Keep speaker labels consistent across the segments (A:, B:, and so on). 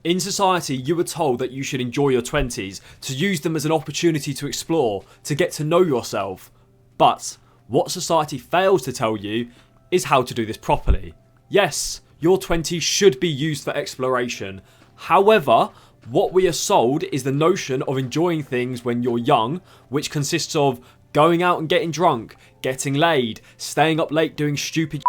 A: In society, you were told that you should enjoy your 20s, to use them as an opportunity to explore, to get to know yourself. But what society fails to tell you is how to do this properly. Yes, your 20s should be used for exploration. However, what we are sold is the notion of enjoying things when you're young, which consists of going out and getting drunk, getting laid, staying up late doing stupid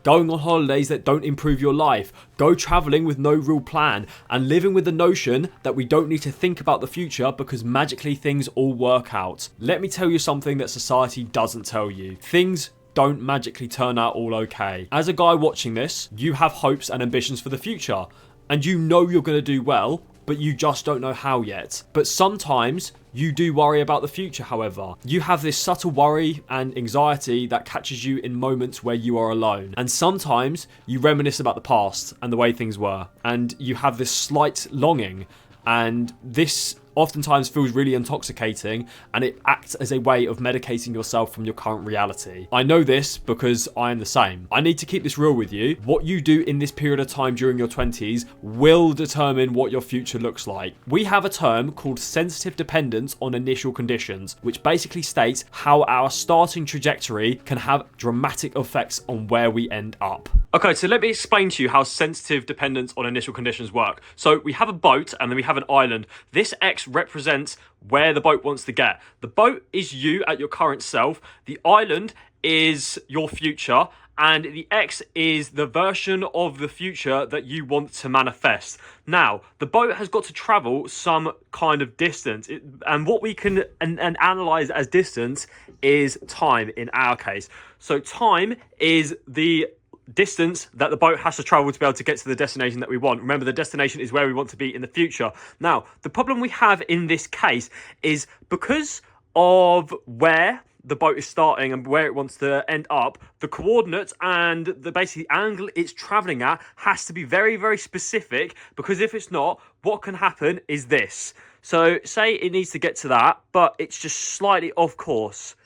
A: going on holidays that don't improve your life, go travelling with no real plan, and living with the notion that we don't need to think about the future because magically things all work out. Let me tell you something that society doesn't tell you. Things don't magically turn out all okay. As a guy watching this, you have hopes and ambitions for the future, and you know you're going to do well, but you just don't know how yet. But sometimes you do worry about the future, however. You have this subtle worry and anxiety that catches you in moments where you are alone. And sometimes you reminisce about the past and the way things were. And you have this slight longing. And this oftentimes feels really intoxicating, and it acts as a way of medicating yourself from your current reality. I know this because I am the same. I need to keep this real with you. What you do in this period of time during your 20s will determine what your future looks like. We have a term called sensitive dependence on initial conditions, which basically states how our starting trajectory can have dramatic effects on where we end up. Okay, so let me explain to you how sensitive dependence on initial conditions work. So we have a boat and then we have an island. This X represents where the boat wants to get. The boat is you at your current self. The island is your future. And the X is the version of the future that you want to manifest. Now, the boat has got to travel some kind of distance. And what we can analyze as distance is time in our case. So time is the distance that the boat has to travel to be able to get to the destination that we want. Remember, the destination is where we want to be in the future. Now, the problem we have in this case is because of where the boat is starting and where it wants to end up, the coordinates and the basically angle it's traveling at has to be very, very specific, because if it's not, what can happen is this. So say it needs to get to that, but it's just slightly off course.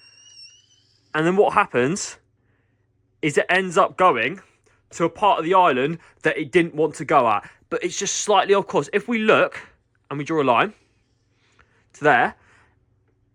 A: And then what happens is it ends up going to a part of the island that it didn't want to go at. But it's just slightly off course. If we look and we draw a line to there,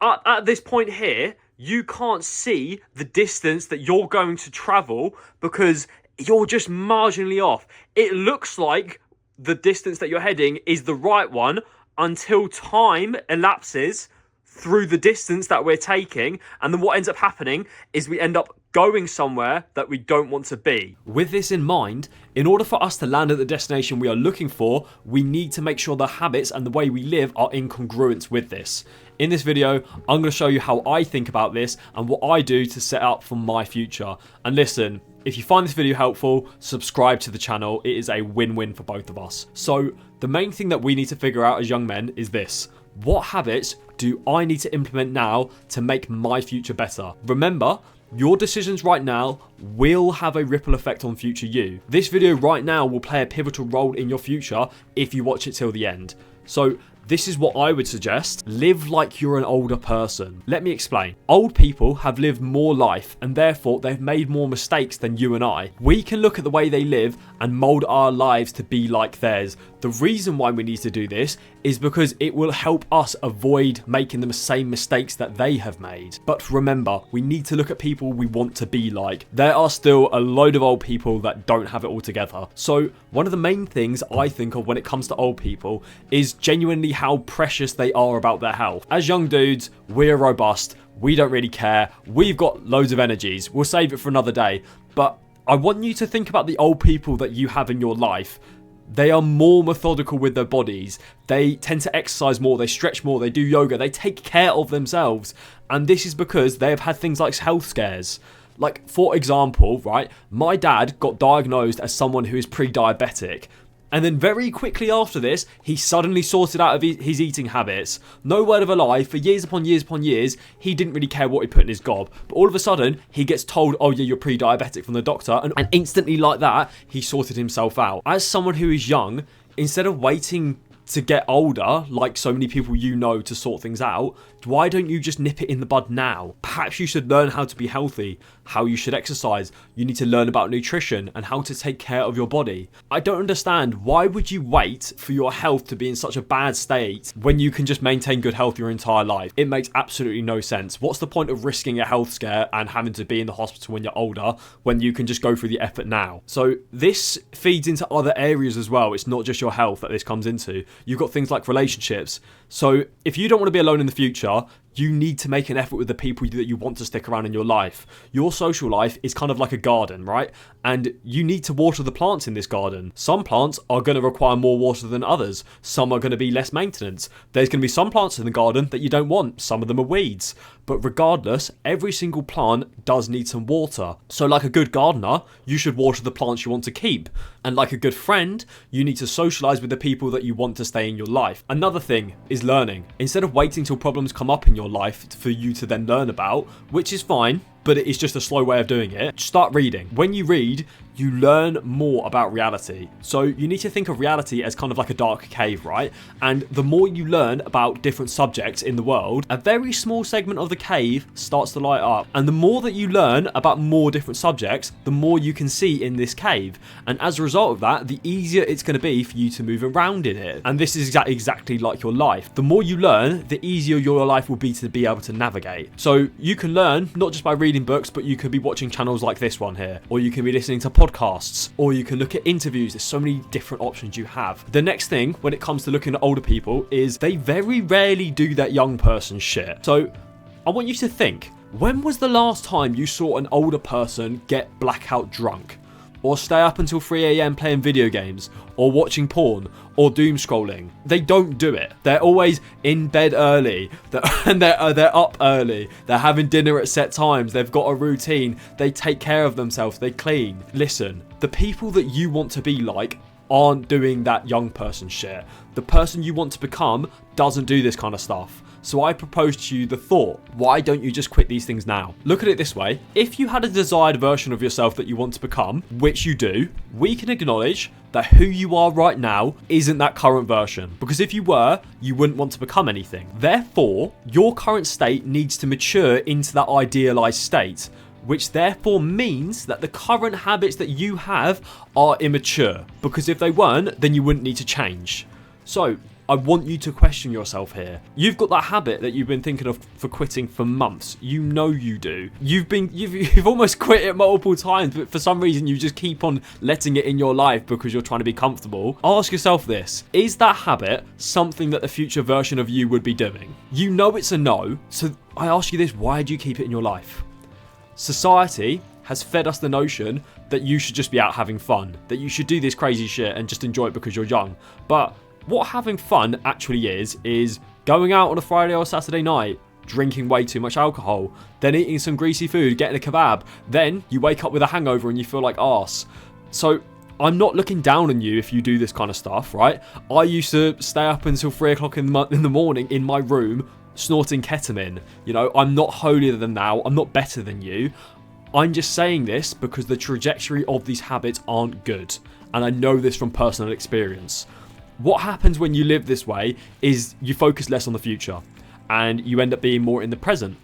A: at this point here, you can't see the distance that you're going to travel because you're just marginally off. It looks like the distance that you're heading is the right one until time elapses through the distance that we're taking, and then what ends up happening is we end up going somewhere that we don't want to be. With this in mind, in order for us to land at the destination we are looking for, we need to make sure the habits and the way we live are in congruence with this. In this video, I'm going to show you how I think about this and what I do to set up for my future. And listen, if you find this video helpful, subscribe to the channel. It is a win-win for both of us. So the main thing that we need to figure out as young men is this: what habits do I need to implement now to make my future better? Remember, your decisions right now will have a ripple effect on future you. This video right now will play a pivotal role in your future if you watch it till the end. So this is what I would suggest. Live like you're an older person. Let me explain. Old people have lived more life and therefore they've made more mistakes than you and I. We can look at the way they live and mold our lives to be like theirs. The reason why we need to do this is because it will help us avoid making the same mistakes that they have made. But remember, we need to look at people we want to be like. There are still a load of old people that don't have it all together. So one of the main things I think of when it comes to old people is genuinely how precious they are about their health. As young dudes, we're robust. We don't really care. We've got loads of energies. We'll save it for another day. But I want you to think about the old people that you have in your life. They are more methodical with their bodies. They tend to exercise more, they stretch more, they do yoga, they take care of themselves. And this is because they have had things like health scares. Like, for example, right, my dad got diagnosed as someone who is pre-diabetic. And then very quickly after this, he suddenly sorted out of his eating habits. No word of a lie, for years upon years upon years, he didn't really care what he put in his gob. But all of a sudden, he gets told, oh yeah, you're pre-diabetic from the doctor. And instantly like that, he sorted himself out. As someone who is young, instead of waiting to get older, like so many people you know, to sort things out, why don't you just nip it in the bud now? Perhaps you should learn how to be healthy, how you should exercise. You need to learn about nutrition and how to take care of your body. I don't understand, why would you wait for your health to be in such a bad state when you can just maintain good health your entire life? It makes absolutely no sense. What's the point of risking a health scare and having to be in the hospital when you're older when you can just go through the effort now? So this feeds into other areas as well. It's not just your health that this comes into. You've got things like relationships. So if you don't want to be alone in the future, you need to make an effort with the people that you want to stick around in your life. Your social life is kind of like a garden, right? And you need to water the plants in this garden. Some plants are going to require more water than others. Some are going to be less maintenance. There's going to be some plants in the garden that you don't want. Some of them are weeds. But regardless, every single plant does need some water. So like a good gardener, you should water the plants you want to keep. And like a good friend, you need to socialize with the people that you want to stay in your life. Another thing is learning. Instead of waiting till problems come up in your life for you to then learn about, which is fine, but it is just a slow way of doing it, start reading. When you read, you learn more about reality. So you need to think of reality as kind of like a dark cave, right? And the more you learn about different subjects in the world, a very small segment of the cave starts to light up. And the more that you learn about more different subjects, the more you can see in this cave. And as a result of that, the easier it's going to be for you to move around in it. And this is exactly like your life. The more you learn, the easier your life will be to be able to navigate. So you can learn not just by reading books, but you could be watching channels like this one here, or you can be listening to podcasts, or you can look at interviews. There's so many different options you have. The next thing when it comes to looking at older people is they very rarely do that young person shit. So I want you to think, when was the last time you saw an older person get blackout drunk? Or stay up until 3 a.m. playing video games, or watching porn, or doom scrolling? They don't do it. They're always in bed early, they're up early, they're having dinner at set times, they've got a routine, they take care of themselves, they clean. Listen, the people that you want to be like aren't doing that young person shit. The person you want to become doesn't do this kind of stuff. So I propose to you the thought, why don't you just quit these things now? Look at it this way. If you had a desired version of yourself that you want to become, which you do, we can acknowledge that who you are right now isn't that current version. Because if you were, you wouldn't want to become anything. Therefore, your current state needs to mature into that idealized state, which therefore means that the current habits that you have are immature. Because if they weren't, then you wouldn't need to change. So I want you to question yourself here. You've got that habit that you've been thinking of for quitting for months. You know you do. You've almost quit it multiple times, but for some reason you just keep on letting it in your life because you're trying to be comfortable. Ask yourself this. Is that habit something that the future version of you would be doing? You know it's a no. So I ask you this, why do you keep it in your life? Society has fed us the notion that you should just be out having fun, that you should do this crazy shit and just enjoy it because you're young. But what having fun actually is going out on a Friday or Saturday night, drinking way too much alcohol, then eating some greasy food, getting a kebab, then you wake up with a hangover and you feel like arse. So I'm not looking down on you if you do this kind of stuff, right? I used to stay up until 3 o'clock in the morning in my room snorting ketamine. You know, I'm not holier than thou, I'm not better than you. I'm just saying this because the trajectory of these habits aren't good. And I know this from personal experience. What happens when you live this way is you focus less on the future and you end up being more in the present.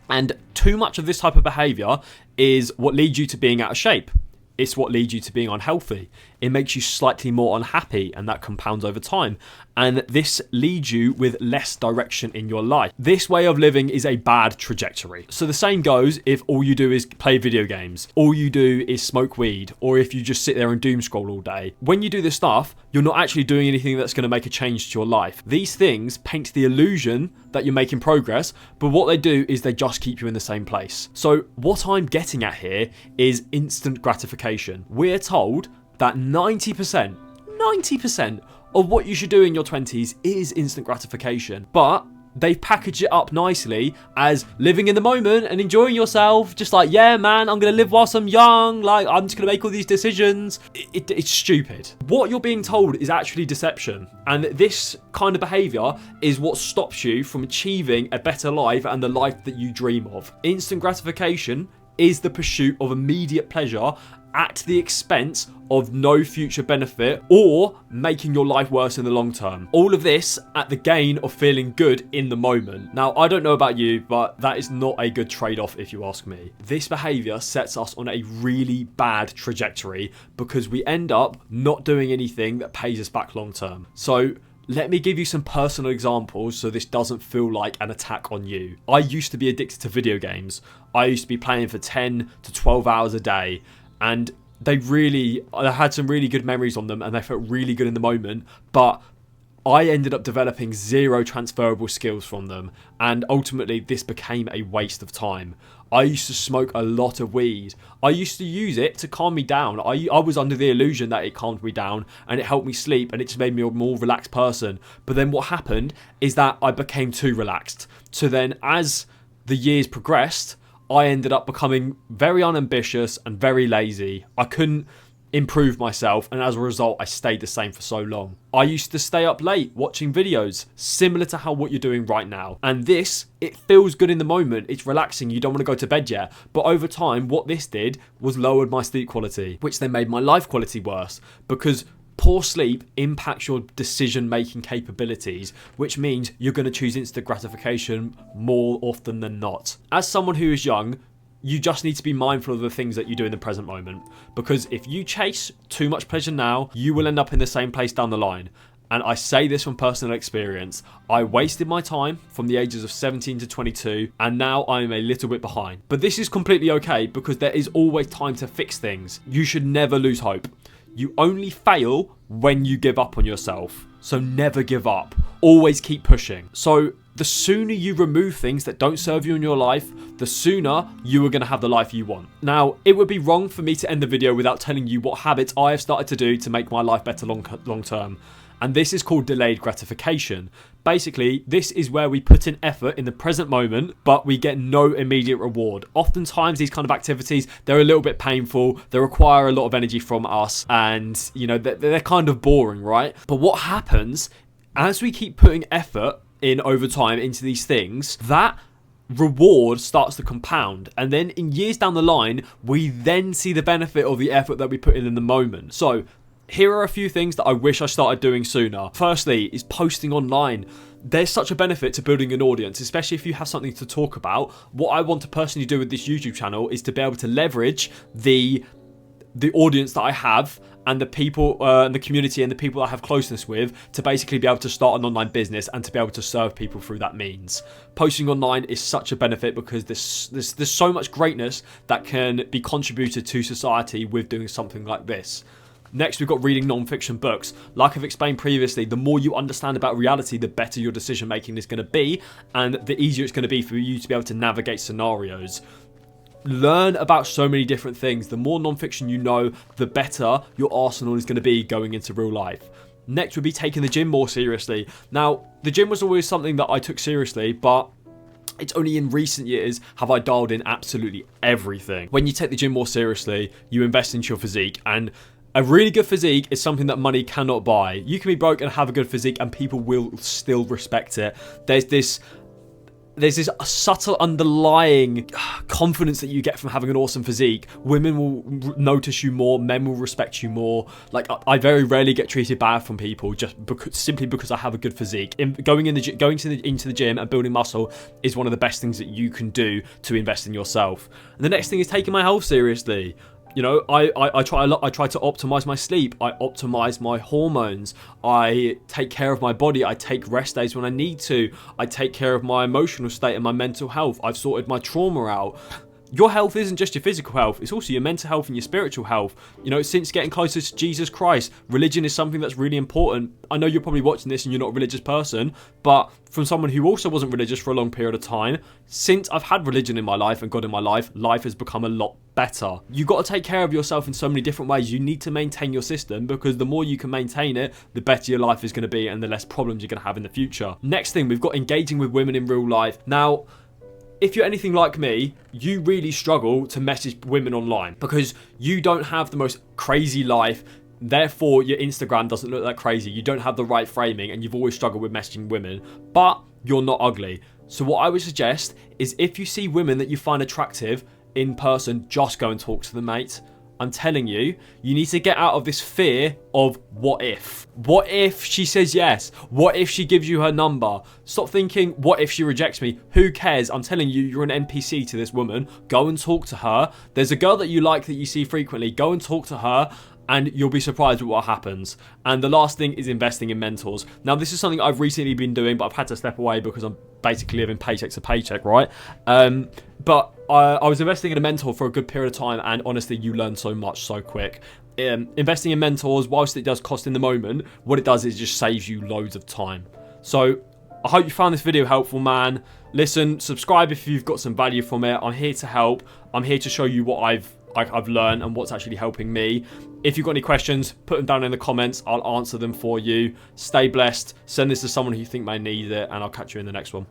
A: And too much of this type of behaviour is what leads you to being out of shape. It's what leads you to being unhealthy. It makes you slightly more unhappy, and that compounds over time. And this leads you with less direction in your life. This way of living is a bad trajectory. So the same goes if all you do is play video games, all you do is smoke weed, or if you just sit there and doom scroll all day. When you do this stuff, you're not actually doing anything that's going to make a change to your life. These things paint the illusion that you're making progress, but what they do is they just keep you in the same place. So what I'm getting at here is instant gratification. We're told that 90% of what you should do in your 20s is instant gratification. But they've packaged it up nicely as living in the moment and enjoying yourself. Just like, yeah, man, I'm going to live whilst I'm young. Like, I'm just going to make all these decisions. It's stupid. What you're being told is actually deception. And this kind of behaviour is what stops you from achieving a better life and the life that you dream of. Instant gratification is the pursuit of immediate pleasure at the expense of no future benefit or making your life worse in the long term. All of this at the gain of feeling good in the moment. Now, I don't know about you, but that is not a good trade-off if you ask me. This behavior sets us on a really bad trajectory because we end up not doing anything that pays us back long term. So let me give you some personal examples so this doesn't feel like an attack on you. I used to be addicted to video games. I used to be playing for 10 to 12 hours a day, and I had some really good memories on them and they felt really good in the moment, but I ended up developing zero transferable skills from them, and ultimately this became a waste of time. I used to smoke a lot of weed. I used to use it to calm me down. I was under the illusion that it calmed me down and it helped me sleep and it just made me a more relaxed person. But then what happened is that I became too relaxed. So then as the years progressed, I ended up becoming very unambitious and very lazy. I couldn't improve myself, and as a result I stayed the same for so long. I used to stay up late watching videos similar to what you're doing right now, and it feels good in the moment, it's relaxing, you don't want to go to bed yet, but over time what this did was lowered my sleep quality, which then made my life quality worse, because poor sleep impacts your decision making capabilities, which means you're going to choose instant gratification more often than not. As someone who is young, you just need to be mindful of the things that you do in the present moment, because if you chase too much pleasure now, you will end up in the same place down the line. And I say this from personal experience. I wasted my time from the ages of 17 to 22, and now I'm a little bit behind. But this is completely okay, because there is always time to fix things. You should never lose hope. You only fail when you give up on yourself. So never give up. Always keep pushing. So the sooner you remove things that don't serve you in your life, the sooner you are going to have the life you want. Now, it would be wrong for me to end the video without telling you what habits I have started to do to make my life better long term. And this is called delayed gratification. Basically, this is where we put in effort in the present moment, but we get no immediate reward. Oftentimes, these kind of activities, they're a little bit painful. They require a lot of energy from us, and they're kind of boring, right? But what happens as we keep putting effort in over time into these things, that reward starts to compound, and then in years down the line, we then see the benefit of the effort that we put in the moment. So here are a few things that I wish I started doing sooner. Firstly is posting online. There's such a benefit to building an audience, especially if you have something to talk about. What I want to personally do with this YouTube channel is to be able to leverage the audience that I have and the people and the community and the people I have closeness with to basically be able to start an online business and to be able to serve people through that means. Posting online is such a benefit because there's so much greatness that can be contributed to society with doing something like this. Next, we've got reading non-fiction books. Like I've explained previously, the more you understand about reality, the better your decision making is going to be, and the easier it's going to be for you to be able to navigate scenarios. Learn about so many different things. The more non-fiction you know, the better your arsenal is going to be going into real life. Next would be taking the gym more seriously. Now, the gym was always something that I took seriously, but it's only in recent years have I dialed in absolutely everything. When you take the gym more seriously, you invest into your physique, and a really good physique is something that money cannot buy. You can be broke and have a good physique and people will still respect it. There's this subtle underlying confidence that you get from having an awesome physique. Women will notice you more, men will respect you more. Like, I very rarely get treated bad from people simply because I have a good physique. Going into the gym and building muscle is one of the best things that you can do to invest in yourself. And the next thing is taking my health seriously. You know, I try a lot. I try to optimize my sleep. I optimize my hormones. I take care of my body. I take rest days when I need to. I take care of my emotional state and my mental health. I've sorted my trauma out. Your health isn't just your physical health, it's also your mental health and your spiritual health. You know, since getting closer to Jesus Christ, religion is something that's really important. I know you're probably watching this and you're not a religious person, but from someone who also wasn't religious for a long period of time, since I've had religion in my life and God in my life, life has become a lot better. You've got to take care of yourself in so many different ways. You need to maintain your system, because the more you can maintain it, the better your life is going to be and the less problems you're going to have in the future. Next thing, we've got engaging with women in real life. Now, if you're anything like me, you really struggle to message women online because you don't have the most crazy life. Therefore, your Instagram doesn't look that crazy. You don't have the right framing and you've always struggled with messaging women, but you're not ugly. So what I would suggest is if you see women that you find attractive in person, just go and talk to them, mate. I'm telling you, you need to get out of this fear of what if. What if she says yes? What if she gives you her number? Stop thinking, what if she rejects me? Who cares? I'm telling you, you're an NPC to this woman. Go and talk to her. There's a girl that you like that you see frequently. Go and talk to her, and you'll be surprised with what happens. And the last thing is investing in mentors. Now, this is something I've recently been doing, but I've had to step away because I'm basically living paycheck to paycheck, right? But I was investing in a mentor for a good period of time, and honestly, you learn so much so quick. Investing in mentors, whilst it does cost in the moment, what it does is just saves you loads of time. So I hope you found this video helpful, man. Listen, subscribe if you've got some value from it. I'm here to help. I'm here to show you what I've learned and what's actually helping me. If you've got any questions, put them down in the comments. I'll answer them for you. Stay blessed. Send this to someone who you think may need it, and I'll catch you in the next one.